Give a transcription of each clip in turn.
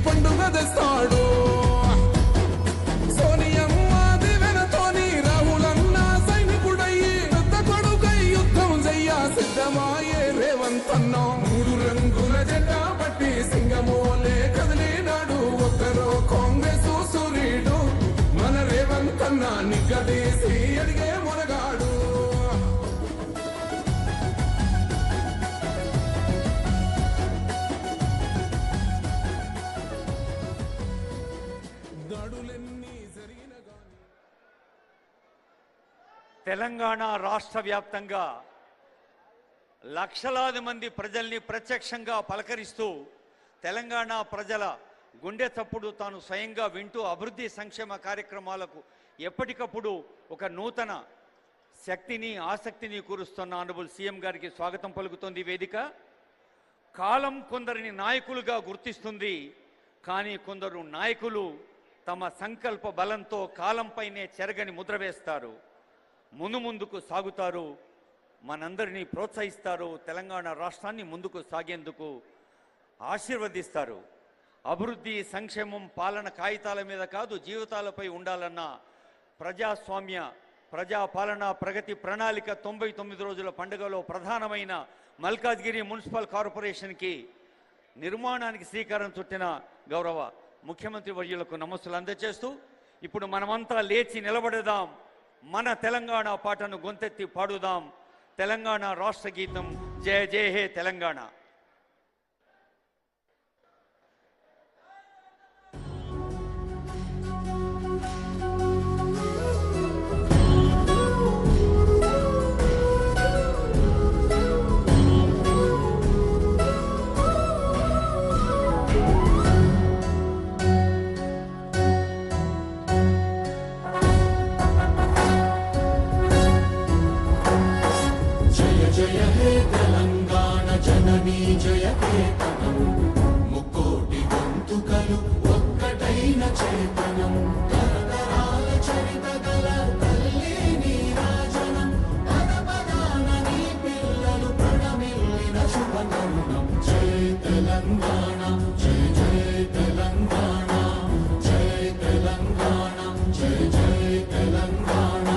పండుగ తెస్తాడు సోనియమ్మ దివెనతోని రాహులన్న సైనికుడయ్యి పెద్ద కొడుకై యుద్ధం చెయ్య సిద్ధమాయే రేవంత్ అన్న మూడు రంగుల జెండా పట్టి సింగమోలే కదిలినాడు ఒక్కరో కాంగ్రెస్ సూర్యుడు మన రేవంత్ అన్న నిగ్గదీసి అడిగే మొనగాడు తెలంగాణ రాష్ట్ర వ్యాప్తంగా లక్షలాది మంది ప్రజల్ని ప్రత్యక్షంగా పలకరిస్తూ తెలంగాణ ప్రజల గుండె చప్పుడు తాను స్వయంగా వింటూ అభివృద్ధి సంక్షేమ కార్యక్రమాలకు ఎప్పటికప్పుడు ఒక నూతన శక్తిని ఆసక్తిని కూరుస్తున్న ఆనరబుల్ సీఎం గారికి స్వాగతం పలుకుతోంది వేదిక. కాలం కొందరిని నాయకులుగా గుర్తిస్తుంది, కానీ కొందరు నాయకులు తమ సంకల్ప బలంతో కాలంపైనే చెరగని ముద్ర వేస్తారు, ముందుకు సాగుతారు, మనందరినీ ప్రోత్సహిస్తారు, తెలంగాణ రాష్ట్రాన్ని ముందుకు సాగేందుకు ఆశీర్వదిస్తారు. అభివృద్ధి సంక్షేమం పాలన కాగితాల మీద కాదు జీవితాలపై ఉండాలన్న ప్రజాస్వామ్య ప్రజాపాలన ప్రగతి ప్రణాళిక 99 రోజుల పండుగలో ప్రధానమైన మల్కాజ్గిరి మున్సిపల్ కార్పొరేషన్కి నిర్మాణానికి శ్రీకారం చుట్టిన గౌరవ ముఖ్యమంత్రి వర్యులకు నమస్సులు అందజేస్తూ ఇప్పుడు మనమంతా లేచి నిలబడదాం, మన తెలంగాణ పాటను గొంతెత్తి పాడుదాం. తెలంగాణ రాష్ట్ర గీతం జయ జయ హే తెలంగాణ. జయ కేతనం ముక్కోటి గొంతుకలు ఒక్కటైన చేతనం తరతరాల చరిత గల తల్లి నీరాజనం పద పదాన నీ పిల్లలు ప్రణమిల్లిన శుభతరుణం జయ తెలంగాణ జయ జయ తెలంగాణ జయ తెలంగాణ జయ జయ తెలంగాణ.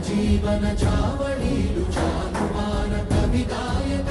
జీవన చావళీలు చాలువాన కవిదాయక